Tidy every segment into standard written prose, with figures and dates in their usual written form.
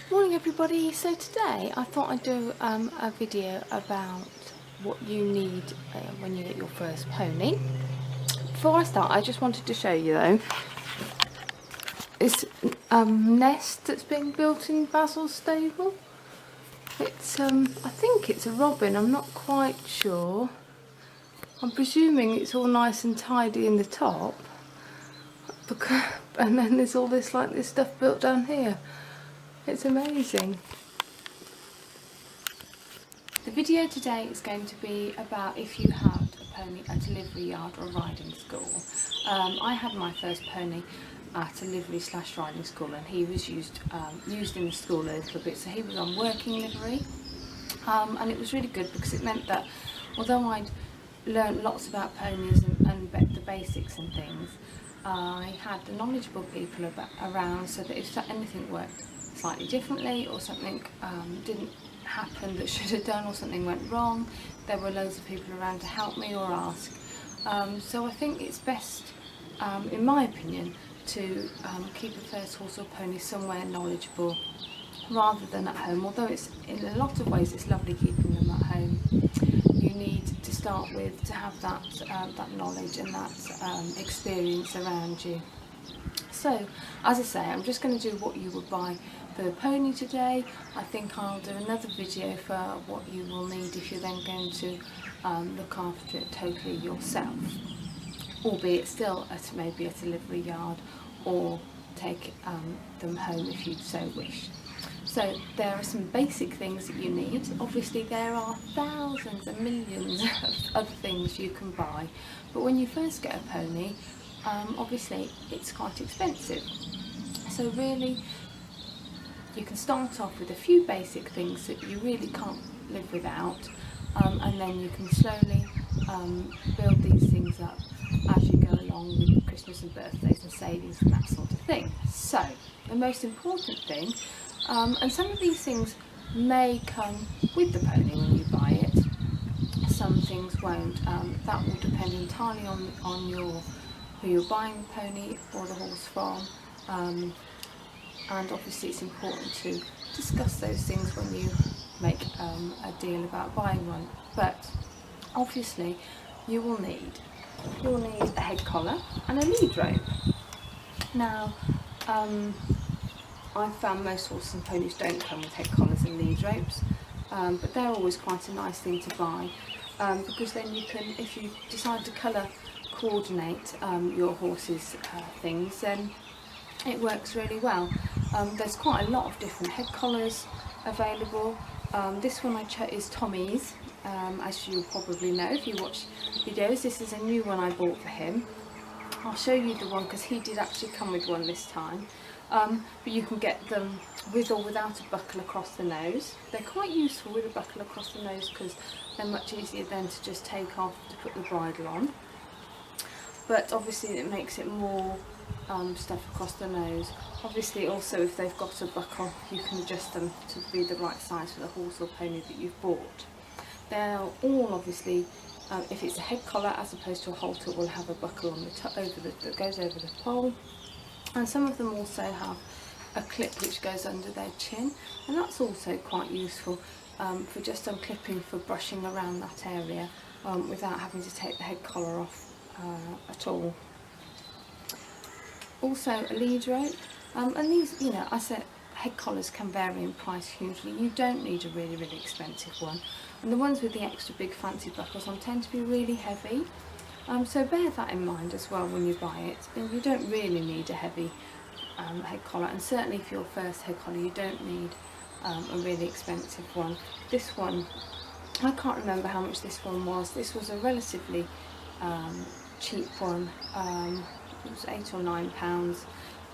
Morning everybody. So today I thought I'd do a video about what you need when you get your first pony. Before I start, I just wanted to show you though this nest that's being built in Basil's stable. It's I think it's a robin, I'm not quite sure. I'm presuming it's all nice and tidy in the top, because, and then there's all this this stuff built down here. It's amazing. The video today is going to be about if you had a pony at a livery yard or a riding school. I had my first pony at a livery / riding school, and he was used in the school a little bit, so he was on working livery, and it was really good because it meant that although I'd learned lots about ponies and the basics and things, I had the knowledgeable people around, so that if anything worked slightly differently or something didn't happen that should have done, or something went wrong, there were loads of people around to help me or ask. So I think it's best, in my opinion, to keep a first horse or pony somewhere knowledgeable rather than at home. Although it's in a lot of ways it's lovely keeping them at home, you need to start with to have that knowledge and that experience around you. So, as I say, I'm just going to do what you would buy for the pony today. I think I'll do another video for what you will need if you're then going to look after it totally yourself, albeit still maybe at a livery yard, or take them home if you so wish. So there are some basic things that you need. Obviously there are thousands and millions of other things you can buy, but when you first get a pony, obviously it's quite expensive. So really you can start off with a few basic things that you really can't live without, and then you can slowly build these things up as you go along with Christmas and birthdays and savings and that sort of thing. So the most important thing, and some of these things may come with the pony when you buy it, some things won't. That will depend entirely on who you're buying the pony or the horse from, and obviously it's important to discuss those things when you make a deal about buying one. But obviously you will need a head collar and a lead rope. Now I've found most horses and ponies don't come with head collars and lead ropes, but they're always quite a nice thing to buy, because then you can, if you decide to colour coordinate your horse's things, then it works really well. There's quite a lot of different head collars available. This one I chose is Tommy's, as you'll probably know if you watch videos. This is a new one I bought for him. I'll show you the one because he did actually come with one this time, but you can get them with or without a buckle across the nose. They're quite useful with a buckle across the nose because they're much easier then to just take off to put the bridle on. But obviously it makes it more stuff across the nose. Obviously also if they've got a buckle you can adjust them to be the right size for the horse or pony that you've bought. They're all obviously, if it's a head collar as opposed to a halter, will have a buckle on that goes over the pole, and some of them also have a clip which goes under their chin, and that's also quite useful for just unclipping, for brushing around that area without having to take the head collar off at all. Also a lead rope, and these, you know, I said head collars can vary in price hugely. You don't need a really expensive one, and the ones with the extra big fancy buckles on tend to be really heavy, so bear that in mind as well when you buy it. And you don't really need a heavy head collar, and certainly for your first head collar you don't need a really expensive one. This one, I can't remember how much this one was. This was a relatively cheap one. It was £8 or £9,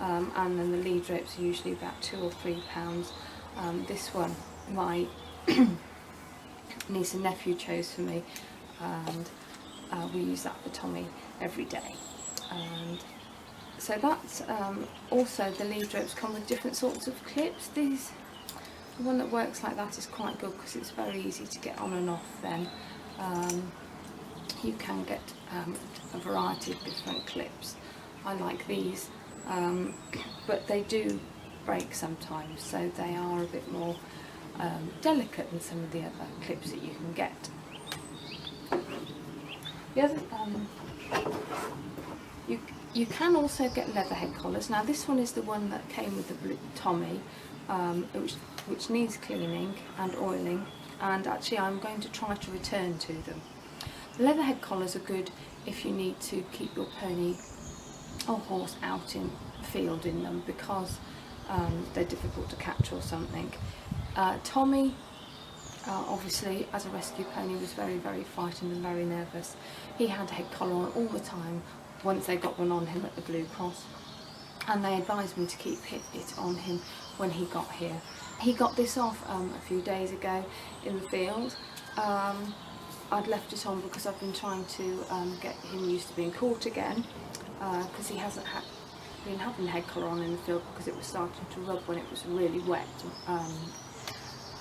and then the lead ropes are usually about £2 or £3. This one my niece and nephew chose for me, and we use that for Tommy every day. And so that's also, the lead ropes come with different sorts of clips. The one that works like that is quite good because it's very easy to get on and off then. You can get a variety of different clips. I like these, but they do break sometimes, so they are a bit more delicate than some of the other clips that you can get. The other, you can also get Leatherhead collars. Now this one is the one that came with the blue Tommy, which needs cleaning and oiling, and actually I'm going to try to return to them. The Leatherhead collars are good if you need to keep your pony or horse out in the field in them, because they're difficult to catch or something. Tommy, obviously as a rescue pony, was very, very frightened and very nervous. He had a head collar on all the time once they got one on him at the Blue Cross, and they advised me to keep it on him when he got here. He got this off a few days ago in the field. I'd left it on because I've been trying to get him used to being caught again, because he hasn't been having the head collar on in the field because it was starting to rub when it was really wet.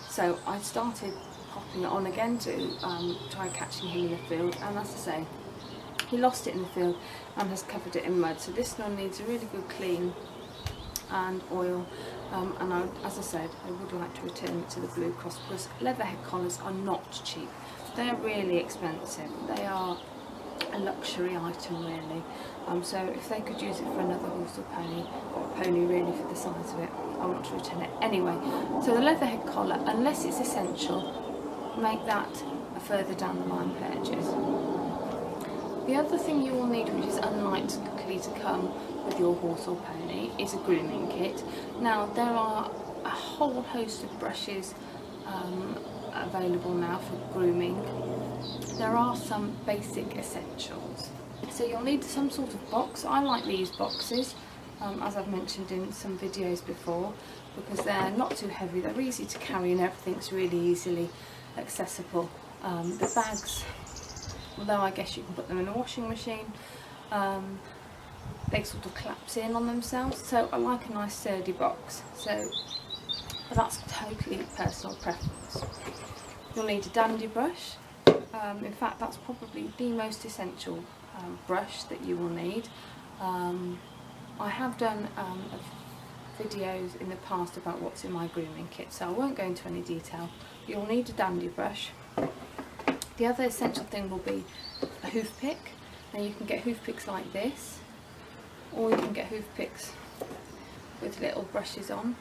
So I started popping it on again to try catching him in the field, and as I say, he lost it in the field and has covered it in mud. So this one needs a really good clean and oil, and as I said, I would like to return it to the Blue Cross, because Leatherhead collars are not cheap. They're really expensive. They are a luxury item really. So if they could use it for another horse or pony, or a pony really for the size of it, I want to return it. Anyway, so the Leatherhead collar, unless it's essential, make that a further down the line purchase. The other thing you will need, which is unlikely to come with your horse or pony, is a grooming kit. Now there are a whole host of brushes available now for grooming. There are some basic essentials. So you'll need some sort of box. I like these boxes, as I've mentioned in some videos before, because they're not too heavy, they're easy to carry, and everything's really easily accessible. The bags, although I guess you can put them in a washing machine, they sort of collapse in on themselves, so I like a nice sturdy box. So that's totally personal preference. You'll need a dandy brush. In fact, that's probably the most essential brush that you will need. I have done videos in the past about what's in my grooming kit, so I won't go into any detail. You'll need a dandy brush. The other essential thing will be a hoof pick. Now you can get hoof picks like this, or you can get hoof picks with little brushes on.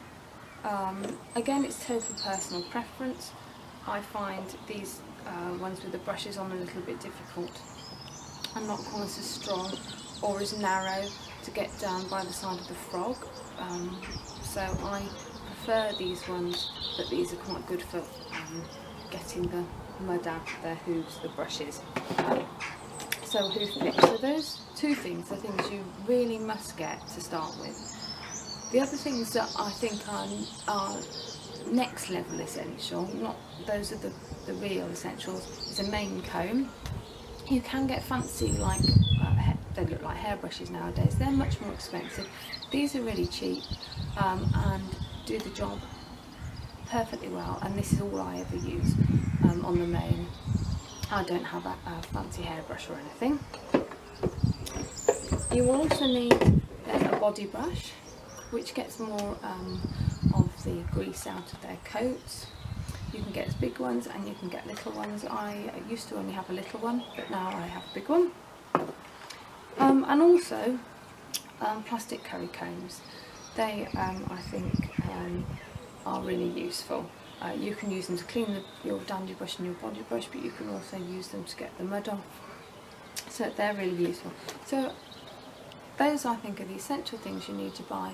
Again, it's total personal preference. I find these ones with the brushes on a little bit difficult and not quite as strong or as narrow to get down by the side of the frog. So I prefer these ones, but these are quite good for getting the mud out of their hooves, the brushes. So hoof picks. So those two things are things you really must get to start with. The other things that I think are next level essential, not those are the real essentials, is a Maiden Comb. You can get fancy, like they look like hairbrushes nowadays. They're much more expensive. These are really cheap and do the job perfectly well, and this is all I ever use on the Maiden. I don't have a fancy hairbrush or anything. You will also need a body brush, which gets more of the grease out of their coats. You can get big ones and you can get little ones. I used to only have a little one, but now I have a big one. And also plastic curry combs. They, I think, are really useful. You can use them to clean your dandy brush and your body brush, but you can also use them to get the mud off. So they're really useful. So those, I think, are the essential things you need to buy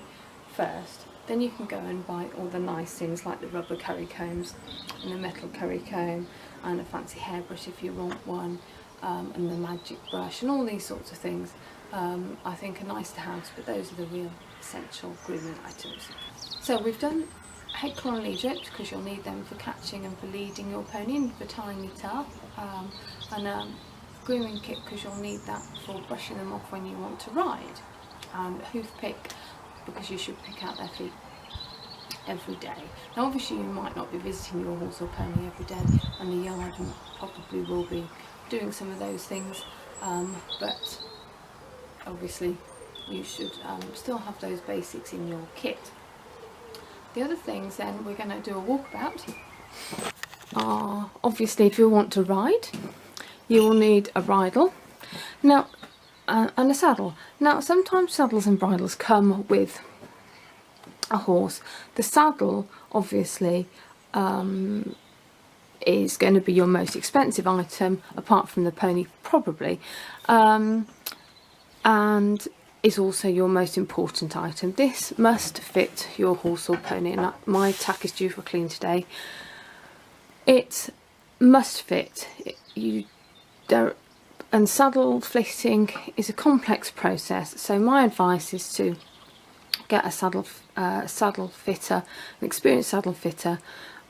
first. Then you can go and buy all the nice things like the rubber curry combs and the metal curry comb and a fancy hairbrush if you want one, and the magic brush and all these sorts of things. I think are nice to have, but those are the real essential grooming items. So we've done head collar and lead strips because you'll need them for catching and for leading your pony and for tying it up, and a grooming kit because you'll need that for brushing them off when you want to ride, and a hoof pick because you should pick out their feet every day. Now obviously you might not be visiting your horse or pony every day, and the yard probably will be doing some of those things, but obviously you should still have those basics in your kit. The other things then we're going to do a walkabout are, obviously, if you want to ride, you will need a bridle now and a saddle. Now sometimes saddles and bridles come with a horse. The saddle obviously is going to be your most expensive item, apart from the pony probably, and is also your most important item. This must fit your horse or pony, and my tack is due for clean today. It must fit. And saddle fitting is a complex process, so my advice is to get a saddle fitter, an experienced saddle fitter,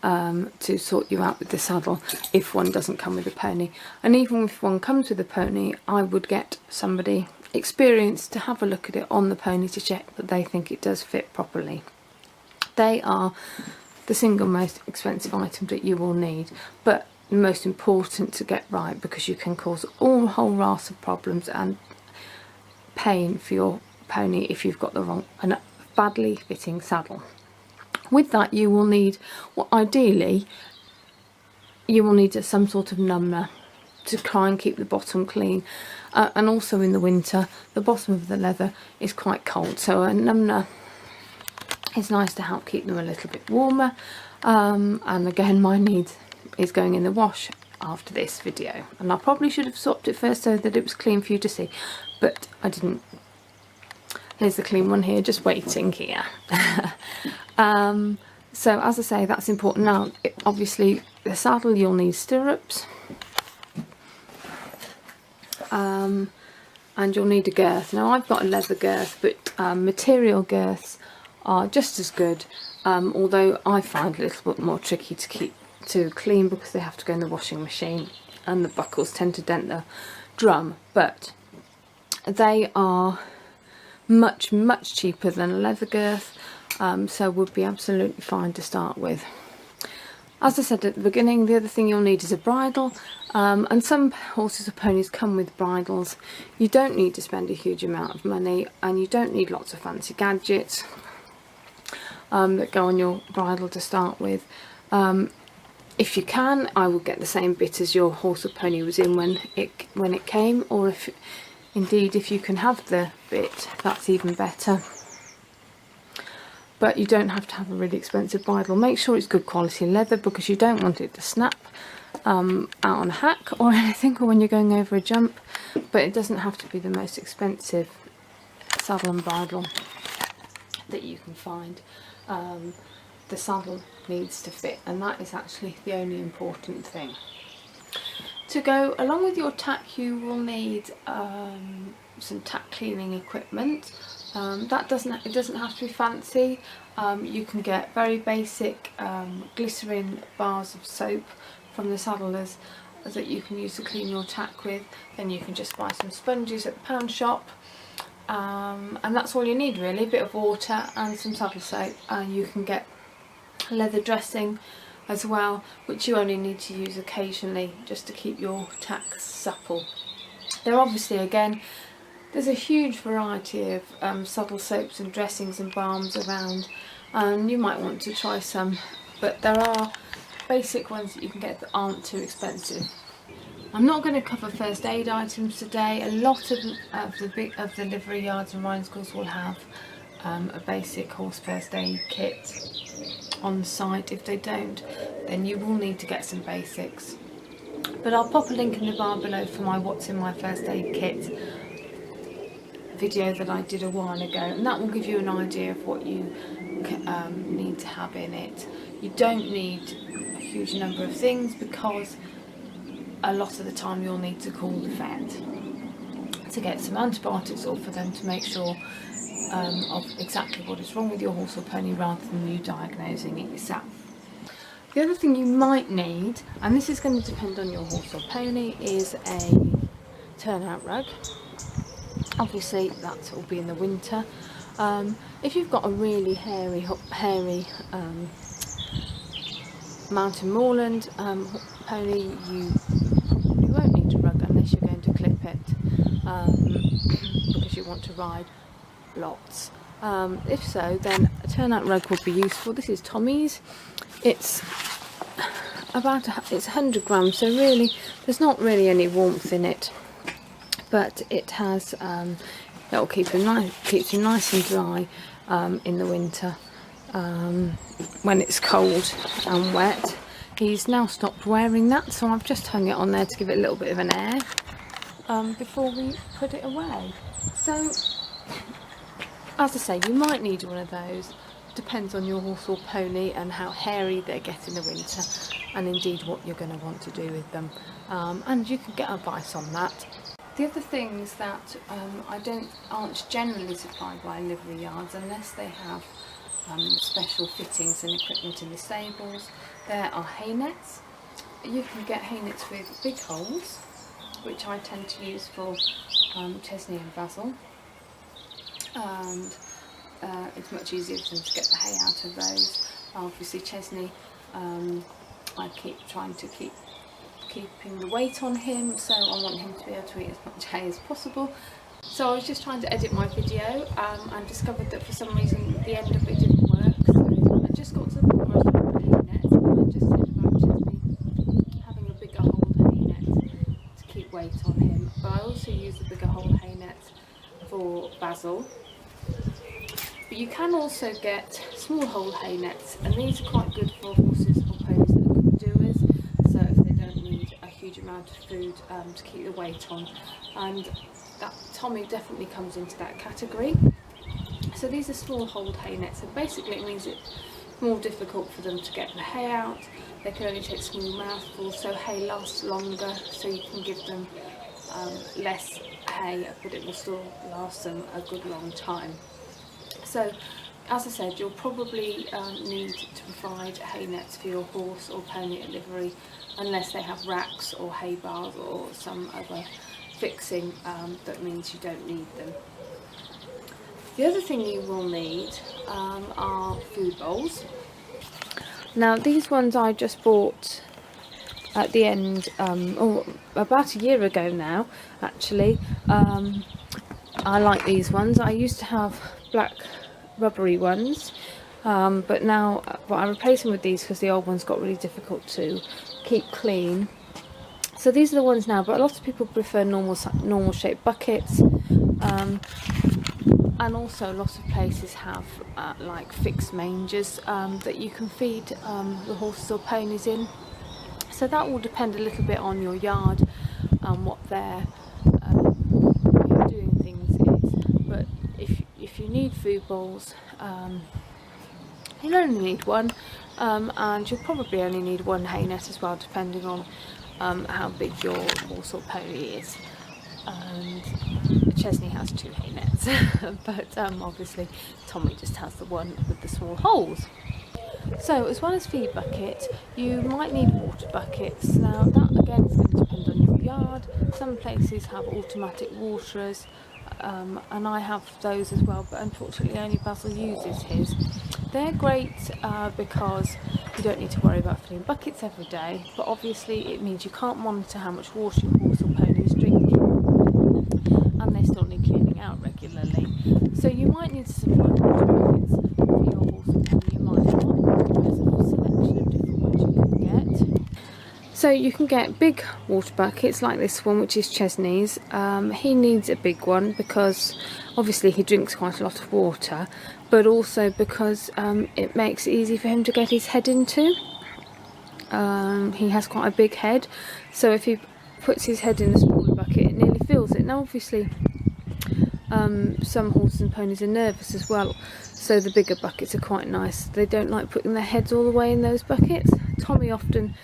to sort you out with the saddle if one doesn't come with a pony. And even if one comes with a pony, I would get somebody experienced to have a look at it on the pony to check that they think it does fit properly. They are the single most expensive item that you will need, but most important to get right, because you can cause a whole raft of problems and pain for your pony if you've got the wrong and badly fitting saddle. With that, you will need, well, ideally you will need some sort of numbner to try and keep the bottom clean, and also in the winter the bottom of the leather is quite cold, so a numbner is nice to help keep them a little bit warmer. And again, mine is going in the wash after this video, and I probably should have swapped it first so that it was clean for you to see, but I didn't. There's the clean one here, just waiting here. So as I say, that's important. Now obviously the saddle, you'll need stirrups, and you'll need a girth. Now I've got a leather girth, but material girths are just as good, although I find it a little bit more tricky to clean because they have to go in the washing machine and the buckles tend to dent the drum, but they are much cheaper than a leather girth, so would be absolutely fine to start with. As I said at the beginning, the other thing you'll need is a bridle, and some horses or ponies come with bridles. You don't need to spend a huge amount of money, and you don't need lots of fancy gadgets that go on your bridle to start with. If you can, I would get the same bit as your horse or pony was in when it came, or if you can have the bit, that's even better. But you don't have to have a really expensive bridle. Make sure it's good quality leather, because you don't want it to snap out on a hack or anything, or when you're going over a jump. But it doesn't have to be the most expensive saddle and bridle that you can find. The saddle needs to fit, and that is actually the only important thing. To go along with your tack, you will need some tack cleaning equipment. It doesn't have to be fancy. You can get very basic glycerin bars of soap from the saddlers that you can use to clean your tack with. Then you can just buy some sponges at the pound shop, and that's all you need really, a bit of water and some saddle soap, and you can get leather dressing as well, which you only need to use occasionally just to keep your tack supple. There obviously, again, there's a huge variety of saddle soaps and dressings and balms around, and you might want to try some, but there are basic ones that you can get that aren't too expensive. I'm not going to cover first aid items today. A lot of the livery yards and riding schools will have a basic horse first aid kit on site. If they don't, then you will need to get some basics. But I'll pop a link in the bar below for my what's in my first aid kit video that I did a while ago, and that will give you an idea of what you need to have in it. You don't need a huge number of things, because a lot of the time you'll need to call the vet to get some antibiotics, or for them to make sure of exactly what is wrong with your horse or pony, rather than you diagnosing it yourself. The other thing you might need, and this is going to depend on your horse or pony, is a turnout rug. Obviously that will be in the winter. If you've got a really hairy mountain moorland pony, you probably won't need a rug unless you're going to clip it, because you want to ride lots. If so, then a turnout rug would be useful. This is Tommy's. It's it's 100 grams, so really there's not really any warmth in it, but it has that will keeps him nice and dry in the winter when it's cold and wet. He's now stopped wearing that, so I've just hung it on there to give it a little bit of an air before we put it away. So, as I say, you might need one of those. Depends on your horse or pony and how hairy they get in the winter, and indeed what you're going to want to do with them. And you can get advice on that. The other things that aren't generally supplied by livery yards unless they have special fittings and equipment in the stables. There are hay nets. You can get hay nets with big holes, which I tend to use for Chesney and Basil, and it's much easier for them to get the hay out of those. Obviously Chesney, I keep trying to keeping the weight on him, so I want him to be able to eat as much hay as possible. So I was just trying to edit my video and discovered that for some reason the end of it didn't work, so I just got to the point where I was talking about hay nets, and I just said about Chesney having a bigger hole hay net to keep weight on him, but I also use the bigger hole hay net for Basil. But you can also get small hole hay nets, and these are quite good for horses or ponies that are good doers, so if they don't need a huge amount of food to keep the weight on, and that Tommy definitely comes into that category. So these are small hold hay nets, and basically it means it's more difficult for them to get the hay out. They can only take small mouthfuls, so hay lasts longer, so you can give them less hay, but it will still last them a good long time. So, as I said, you'll probably need to provide hay nets for your horse or pony at livery, unless they have racks or hay bars or some other fixing that means you don't need them. The other thing you will need are food bowls. Now these ones I just bought at the end, about a year ago now actually. I like these ones. I used to have black rubbery ones, but now I replaced them with these because the old ones got really difficult to keep clean. So these are the ones now, but a lot of people prefer normal shaped buckets, and also a lot of places have like fixed mangers that you can feed the horses or ponies in. So that will depend a little bit on your yard and what their doing things is. But if you need food bowls, you'll only need one, and you'll probably only need one hay net as well, depending on how big your horse or pony is. And Chesney has 2 hay nets, but obviously Tommy just has the one with the small holes. So as well as feed buckets, you might need water buckets. Now that again is going to depend on your yard. Some places have automatic waterers, and I have those as well, but unfortunately only Basil uses his. They're great because you don't need to worry about filling buckets every day, but obviously it means you can't monitor how much water your horse or pony is drinking, and they still need cleaning out regularly. So you might need to supply water buckets for your horse or pony. You might not. There's a selection of different ones you can get. So you can get big water buckets like this one, which is Chesney's. He needs a big one because obviously he drinks quite a lot of water, but also because it makes it easy for him to get his head into. He has quite a big head, so if he puts his head in a smaller bucket it nearly fills it. Now obviously some horses and ponies are nervous as well, so the bigger buckets are quite nice. They don't like putting their heads all the way in those buckets. Tommy often,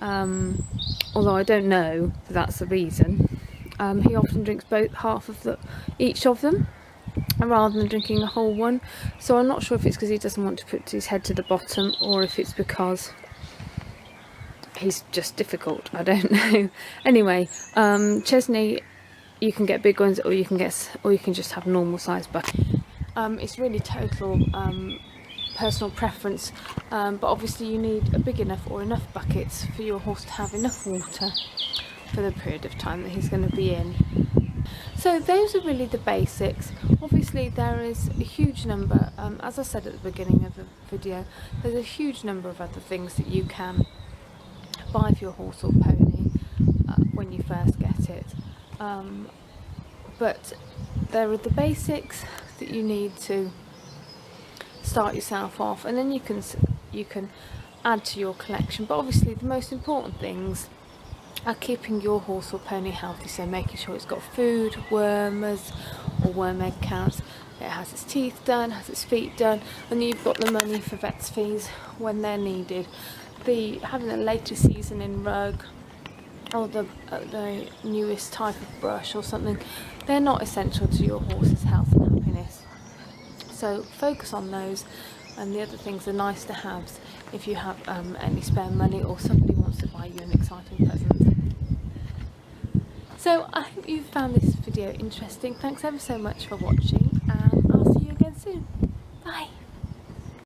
although I don't know if that's the reason, he often drinks each of them rather than drinking the whole one. So I'm not sure if it's because he doesn't want to put his head to the bottom, or if it's because he's just difficult. I don't know. Anyway, Chesney, you can get big ones, or you can just have normal size buckets. It's really total personal preference, but obviously you need a big enough or enough buckets for your horse to have enough water for the period of time that he's going to be in. So those are really the basics. Obviously there is a huge number, as I said at the beginning of the video, there's a huge number of other things that you can buy for your horse or pony when you first get it. But there are the basics that you need to start yourself off, and then you can add to your collection. But obviously the most important things are keeping your horse or pony healthy, so making sure it's got food, wormers or worm egg counts, it has its teeth done, has its feet done, and you've got the money for vet's fees when they're needed. Having the latest season in rug or the newest type of brush or something, they're not essential to your horse's health and happiness. So focus on those, and the other things are nice to haves if you have any spare money or somebody wants to buy you an exciting present. So I hope you found this video interesting. Thanks ever so much for watching, and I'll see you again soon. Bye.